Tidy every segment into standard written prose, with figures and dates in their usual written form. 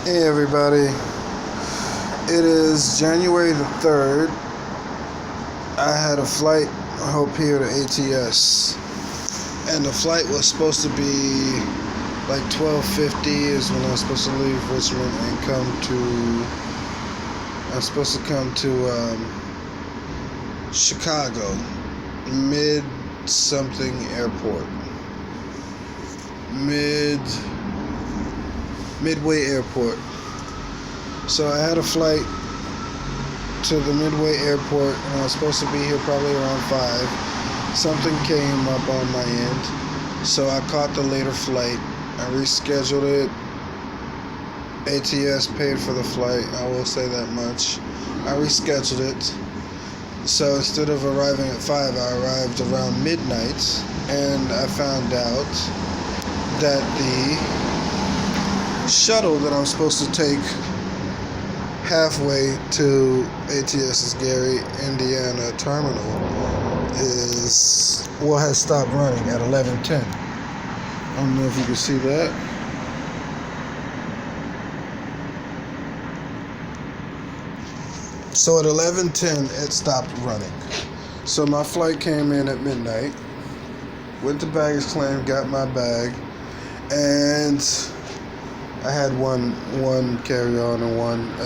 Hey everybody, it is January the 3rd. I had a flight, I hope here to ATS, and the flight was supposed to be like 12:50 is when I was supposed to leave Richmond and I'm supposed to come to Chicago, something airport, Midway Airport. So I had a flight to the Midway Airport, and I was supposed to be here probably around 5. Something came up on my end, so I caught the later flight. I rescheduled it. ATS paid for the flight, I will say that much. I rescheduled it. So instead of arriving at 5, I arrived around midnight, and I found out that the shuttle that I'm supposed to take halfway to ATS's Gary, Indiana terminal has stopped running at 11:10. I don't know if you can see that. So at 11:10 it stopped running. So my flight came in at midnight, went to baggage claim, got my bag, and I had one carry-on and one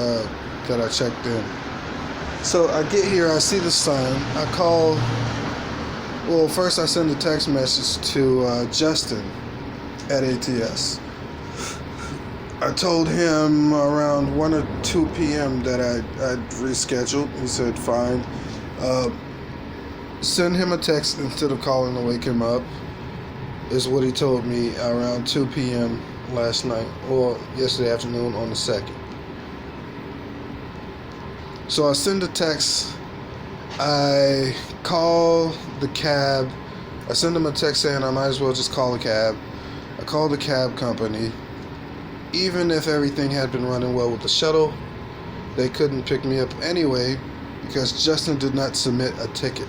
that I checked in. So I get here, I see the sign. I call. Well, first I send a text message to Justin at ATS. I told him around 1 or 2 p.m. that I'd rescheduled. He said fine. Send him a text instead of calling to wake him up, is what he told me around 2 p.m. last night, or yesterday afternoon on the 2nd. So I send a text, I call the cab, I send them a text saying I might as well just call the cab. I call the cab company. Even if everything had been running well with the shuttle, they couldn't pick me up anyway because Justin did not submit a ticket.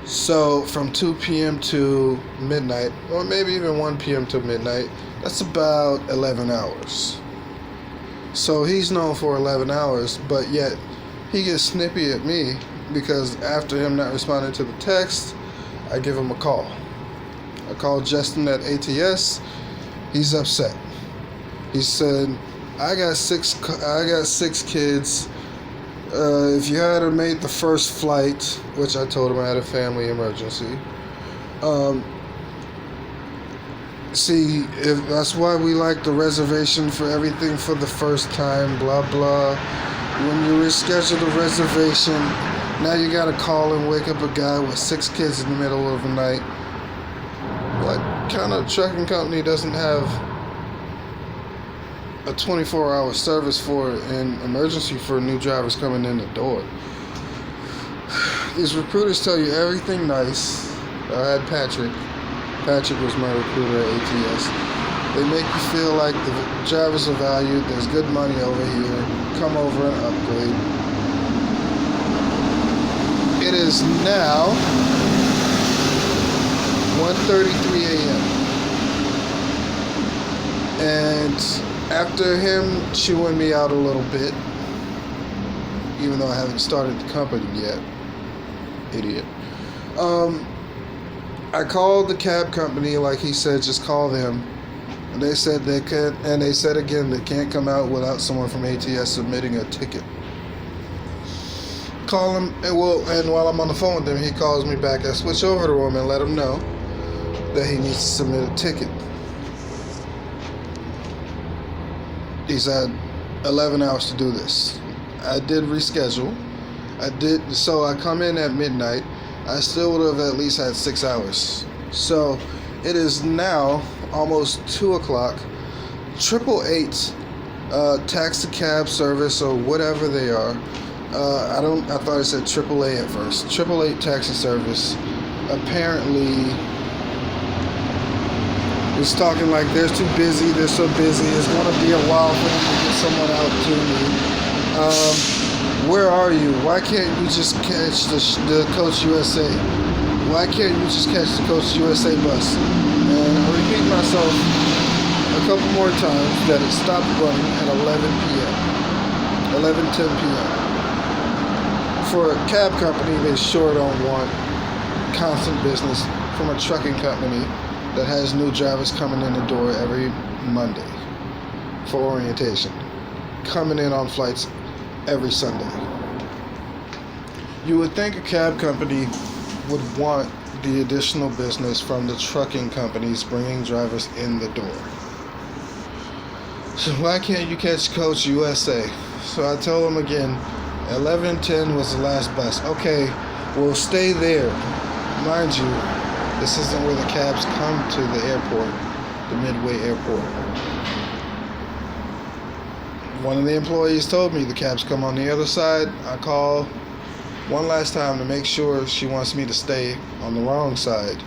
So from 2 p.m. to midnight, or maybe even 1 p.m. to midnight, that's about 11 hours. So he's known for 11 hours, but yet he gets snippy at me because after him not responding to the text, I give him a call. I called Justin at ATS. He's upset. He said, I got six kids. If you had made the first flight, which I told him I had a family emergency. See, if that's why we like the reservation for everything for the first time, blah, blah. When you reschedule the reservation, now you gotta call and wake up a guy with 6 kids in the middle of the night. What kind of trucking company doesn't have a 24-hour service for an emergency for new drivers coming in the door? These recruiters tell you everything nice. I had Patrick. Patrick was my recruiter at ATS. They make you feel like the drivers are valued. There's good money over here. Come over and upgrade. It is now 1:33 a.m. And after him chewing me out a little bit, even though I haven't started the company yet, idiot. I called the cab company, like he said, just call them. And they said they could, and they said again they can't come out without someone from ATS submitting a ticket. Call him, and while I'm on the phone with him, he calls me back. I switch over to him and let him know that he needs to submit a ticket. He's had 11 hours to do this. I did reschedule. So I come in at midnight. I still would have at least had 6 hours. So it is now almost 2 o'clock. 888 taxi cab service or whatever they are. I thought it said AAA at first. 888 taxi service. Apparently, it's talking like they're too busy. They're so busy. It's gonna be a while for them to get someone out to me. Where are you? Why can't you just catch the Coach USA? Why can't you just catch the Coach USA bus? And I repeat myself, a couple more times that it stopped running at 11 p.m. 11:10 p.m. For a cab company, they sure don't want constant business from a trucking company that has new drivers coming in the door every Monday for orientation, coming in on flights every Sunday. You would think a cab company would want the additional business from the trucking companies bringing drivers in the door. So why can't you catch Coach USA? So I told him again, 11:10 was the last bus. Okay, we'll stay there. Mind you, this isn't where the cabs come to the airport, the Midway Airport. One of the employees told me the cabs come on the other side. I call one last time to make sure she wants me to stay on the wrong side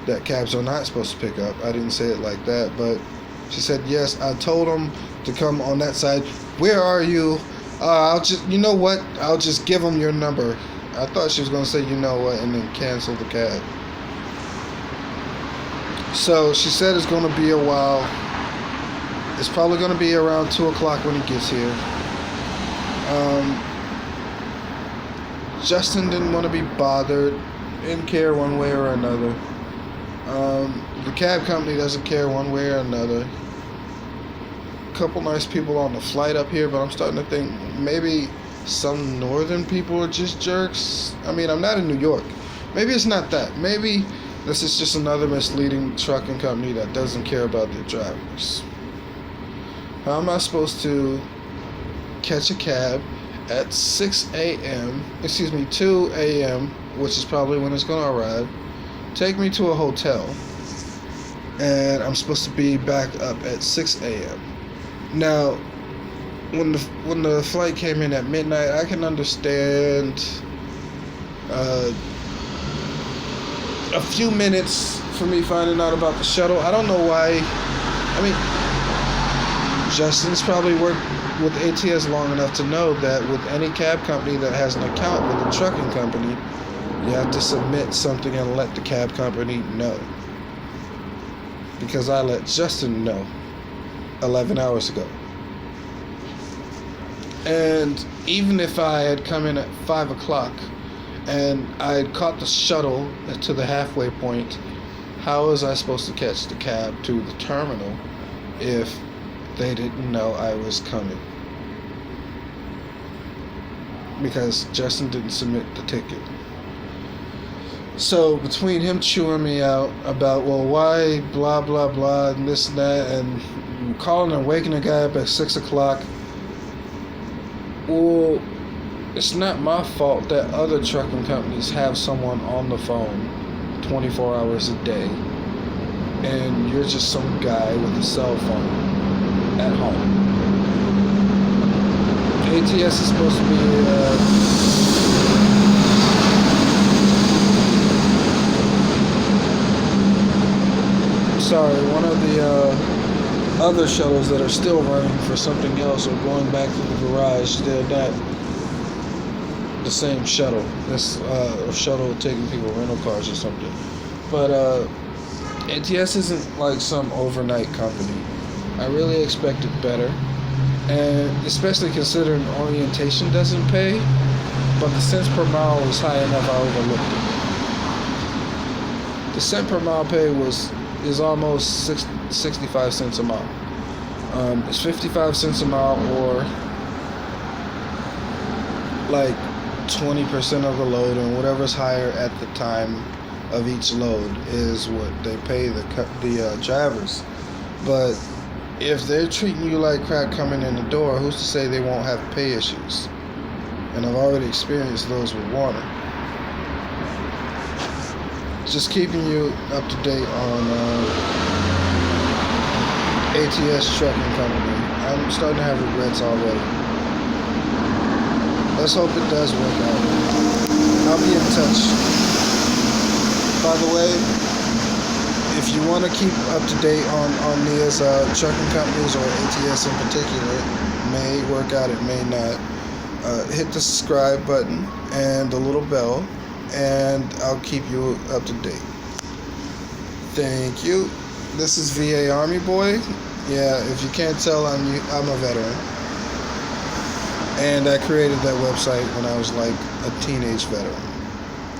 that cabs are not supposed to pick up. I didn't say it like that, but she said yes. I told them to come on that side. Where are you? I'll just give them your number. I thought she was going to say, you know what, and then cancel the cab. So she said it's going to be a while. It's probably going to be around 2 o'clock when he gets here. Justin didn't want to be bothered, didn't care one way or another. The cab company doesn't care one way or another. Couple nice people on the flight up here, but I'm starting to think maybe some northern people are just jerks. I mean, I'm not in New York. Maybe it's not that. Maybe this is just another misleading trucking company that doesn't care about their drivers. How am I supposed to catch a cab at 2 a.m., which is probably when it's going to arrive, take me to a hotel, and I'm supposed to be back up at 6 a.m. Now, when the flight came in at midnight, I can understand a few minutes for me finding out about the shuttle. I don't know why. I mean, Justin's probably worked with ATS long enough to know that with any cab company that has an account with a trucking company, you have to submit something and let the cab company know. Because I let Justin know 11 hours ago. And even if I had come in at 5 o'clock and I had caught the shuttle to the halfway point, how was I supposed to catch the cab to the terminal if they didn't know I was coming? Because Justin didn't submit the ticket. So between him chewing me out about, well, why, blah, blah, blah, and this and that, and calling and waking the guy up at 6 o'clock, well, it's not my fault that other trucking companies have someone on the phone 24 hours a day, and you're just some guy with a cell phone at home. ATS is supposed to be one of the other shuttles that are still running for something else or going back to the garage. They're not the same shuttle. This shuttle taking people rental cars or something. But ATS isn't like some overnight company. I really expected better, and especially considering orientation doesn't pay, but the cents per mile was high enough I overlooked it. The cent per mile pay is almost 65 cents a mile. It's 55 cents a mile, or like 20% of the load, and whatever's higher at the time of each load is what they pay the drivers. But if they're treating you like crap coming in the door, who's to say they won't have pay issues? And I've already experienced those with Warner. Just keeping you up to date on ATS Trucking Company. I'm starting to have regrets already. Let's hope it does work out. I'll be in touch. By the way, if you want to keep up to date on Nia's trucking companies, or ATS in particular, it may work out, it may not, hit the subscribe button and the little bell, and I'll keep you up to date. Thank you. This is VA Army Boy. Yeah, if you can't tell, I'm a veteran, and I created that website when I was like a teenage veteran.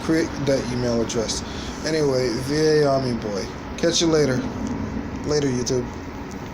Create that email address. Anyway, VA Army Boy. Catch you later. Later, YouTube.